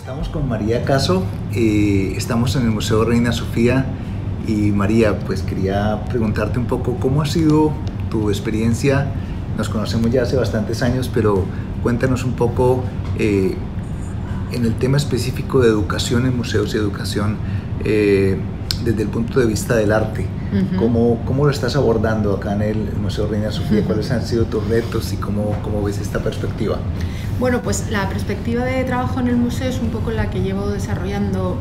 Estamos con María Caso, estamos en el Museo Reina Sofía y María, pues quería preguntarte un poco cómo ha sido tu experiencia. Nos conocemos ya hace bastantes años, pero cuéntanos un poco en el tema específico de educación en museos y educación desde el punto de vista del arte. ¿Cómo lo estás abordando acá en el Museo Reina Sofía? ¿Cuáles han sido tus retos y cómo ves esta perspectiva? Bueno, pues la perspectiva de trabajo en el museo es un poco la que llevo desarrollando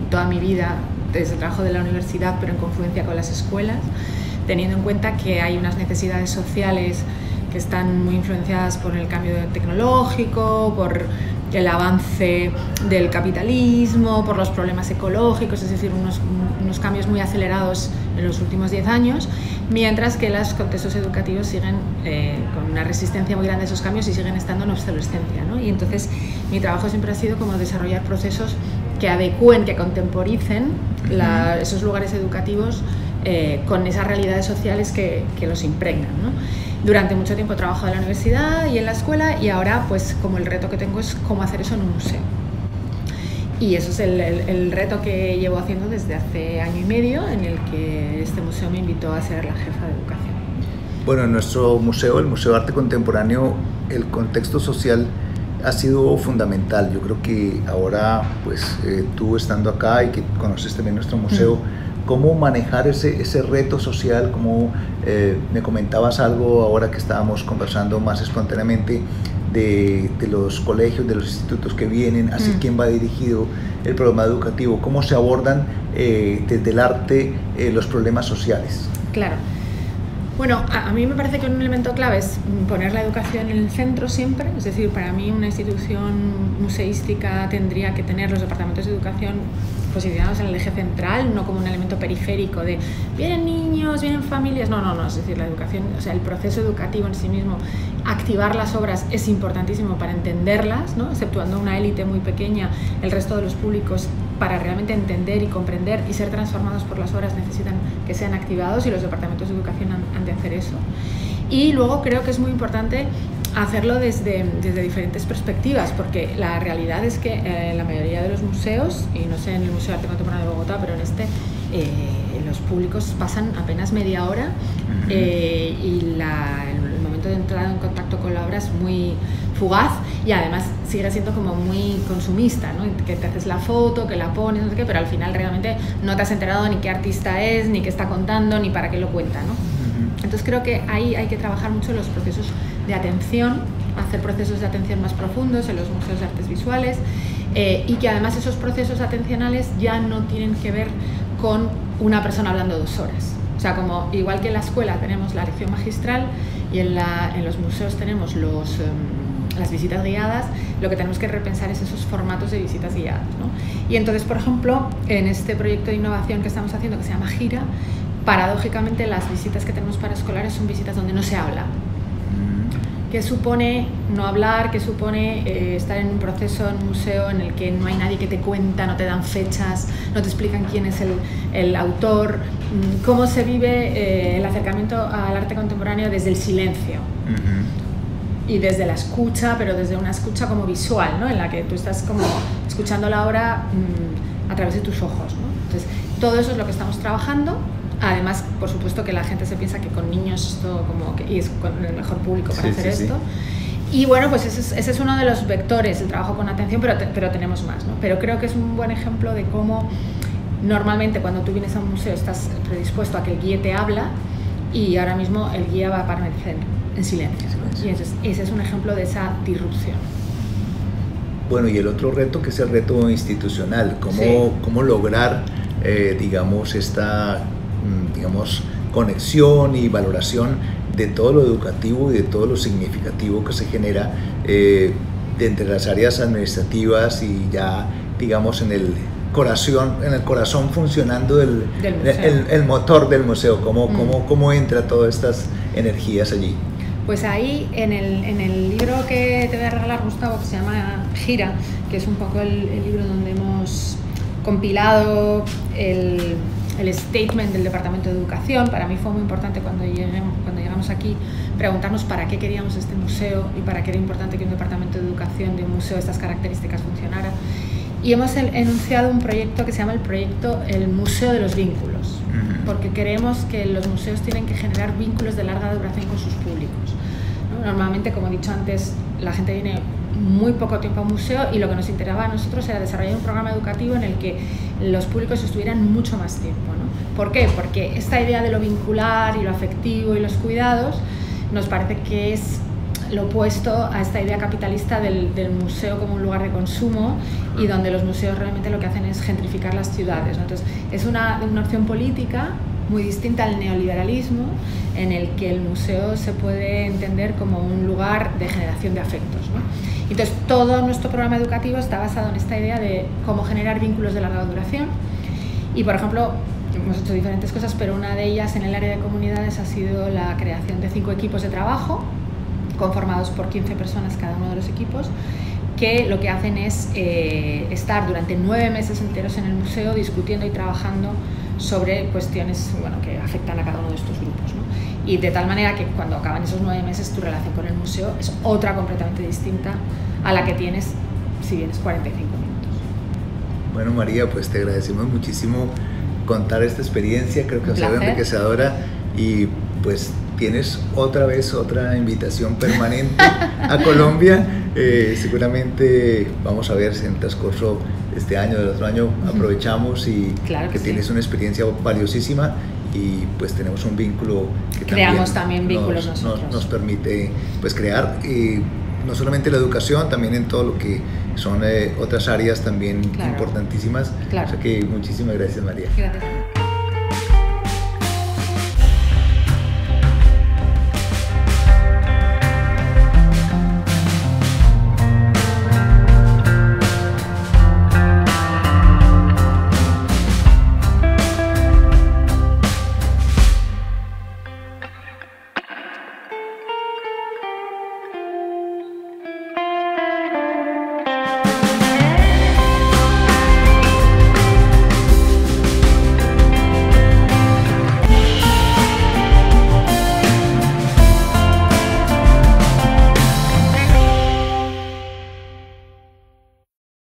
toda mi vida, desde el trabajo de la universidad, pero en confluencia con las escuelas, teniendo en cuenta que hay unas necesidades sociales que están muy influenciadas por el cambio tecnológico, por el avance del capitalismo, por los problemas ecológicos, es decir, unos cambios muy acelerados en los últimos 10 años, mientras que los contextos educativos siguen con una resistencia muy grande a esos cambios y siguen estando en obsolescencia, ¿no? Y entonces mi trabajo siempre ha sido como desarrollar procesos que adecúen, que contemporicen esos lugares educativos con esas realidades sociales que los impregnan, ¿no? Durante mucho tiempo he trabajado en la universidad y en la escuela, y ahora pues como el reto que tengo es cómo hacer eso en un museo. Y eso es el reto que llevo haciendo desde hace año y medio, en el que este museo me invitó a ser la jefa de educación. Bueno, en nuestro museo, el Museo de Arte Contemporáneo, el contexto social ha sido fundamental. Yo creo que ahora, pues tú estando acá y que conoces también nuestro museo, ¿cómo manejar ese reto social? Como me comentabas algo ahora que estábamos conversando más espontáneamente de los colegios, de los institutos que vienen, así quién va dirigido el programa educativo, cómo se abordan desde el arte los problemas sociales. Claro. Bueno, a mí me parece que un elemento clave es poner la educación en el centro siempre, es decir, para mí una institución museística tendría que tener los departamentos de educación posicionados en el eje central, no como un elemento periférico de vienen niños, vienen familias, no, es decir, la educación, o sea, el proceso educativo en sí mismo, activar las obras es importantísimo para entenderlas, ¿no? Exceptuando una élite muy pequeña, el resto de los públicos, para realmente entender y comprender y ser transformados por las obras, necesitan que sean activados, y los departamentos de educación han de hacer eso. Y luego creo que es muy importante hacerlo desde diferentes perspectivas, porque la realidad es que la mayoría de los museos, y no sé en el Museo de Arte Contemporáneo de Bogotá, pero en los públicos pasan apenas media hora y el momento de entrar en contacto con la obra es muy fugaz, y además sigue siendo como muy consumista, ¿no? Que te haces la foto, que la pones, no sé qué, pero al final realmente no te has enterado ni qué artista es, ni qué está contando, ni para qué lo cuenta, ¿no? Entonces creo que ahí hay que trabajar mucho en los procesos de atención, hacer procesos de atención más profundos en los museos de artes visuales, y que además esos procesos atencionales ya no tienen que ver con una persona hablando 2 horas. O sea, como igual que en la escuela tenemos la lección magistral y en los museos tenemos las visitas guiadas, lo que tenemos que repensar es esos formatos de visitas guiadas, ¿no? Y entonces, por ejemplo, en este proyecto de innovación que estamos haciendo, que se llama Gira, paradójicamente las visitas que tenemos para escolares son visitas donde no se habla. ¿Qué supone no hablar? ¿Qué supone estar en un proceso en un museo en el que no hay nadie que te cuenta, no te dan fechas, no te explican quién es el autor? ¿Cómo se vive el acercamiento al arte contemporáneo desde el silencio? Y desde la escucha, pero desde una escucha como visual, ¿no? En la que tú estás como escuchando la obra a través de tus ojos, ¿no? Entonces, todo eso es lo que estamos trabajando. Además, por supuesto que la gente se piensa que con niños esto como que y es con el mejor público para hacer esto. Y bueno, pues ese es uno de los vectores, el trabajo con atención, pero tenemos más, ¿no? Pero creo que es un buen ejemplo de cómo normalmente cuando tú vienes a un museo estás predispuesto a que el guía te habla, y ahora mismo el guía va a permanecer en silencio. Y ese es un ejemplo de esa disrupción. Bueno, y el otro reto, que es el reto institucional, cómo lograr, digamos, esta conexión y valoración de todo lo educativo y de todo lo significativo que se genera entre las áreas administrativas y ya, digamos, en el corazón funcionando el motor del museo. ¿Cómo entra todas estas energías allí? Pues ahí, en el libro que te voy a regalar, Gustavo, que se llama Gira, que es un poco el libro donde hemos compilado el statement del Departamento de Educación. Para mí fue muy importante cuando llegamos aquí preguntarnos para qué queríamos este museo y para qué era importante que un Departamento de Educación de un museo de estas características funcionara. Y hemos enunciado un proyecto que se llama el Museo de los Vínculos, porque creemos que los museos tienen que generar vínculos de larga duración con sus públicos, ¿no? Normalmente, como he dicho antes, la gente viene muy poco tiempo a un museo y lo que nos interesaba a nosotros era desarrollar un programa educativo en el que los públicos estuvieran mucho más tiempo, ¿no? ¿Por qué? Porque esta idea de lo vincular y lo afectivo y los cuidados nos parece que es lo opuesto a esta idea capitalista del museo como un lugar de consumo y donde los museos realmente lo que hacen es gentrificar las ciudades, ¿no? Entonces, es una opción política muy distinta al neoliberalismo, en el que el museo se puede entender como un lugar de generación de afectos, ¿no? Entonces, todo nuestro programa educativo está basado en esta idea de cómo generar vínculos de larga duración. Y, por ejemplo, hemos hecho diferentes cosas, pero una de ellas en el área de comunidades ha sido la creación de 5 equipos de trabajo, conformados por 15 personas cada uno de los equipos, que lo que hacen es estar durante 9 meses enteros en el museo discutiendo y trabajando sobre cuestiones, bueno, que afectan a cada uno de estos grupos, ¿no? Y de tal manera que cuando acaban esos 9 meses tu relación con el museo es otra completamente distinta a la que tienes si vienes 45 minutos. Bueno, María, pues te agradecemos muchísimo contar esta experiencia, creo que ha sido enriquecedora y pues tienes otra vez otra invitación permanente a Colombia. Seguramente vamos a ver si en el transcurso de este año, del otro año, aprovechamos y claro que tienes una experiencia valiosísima y pues tenemos un vínculo que creamos también vínculos nos permite pues crear no solamente la educación, también en todo lo que son otras áreas también importantísimas. Claro. O sea que muchísimas gracias, María. Gracias.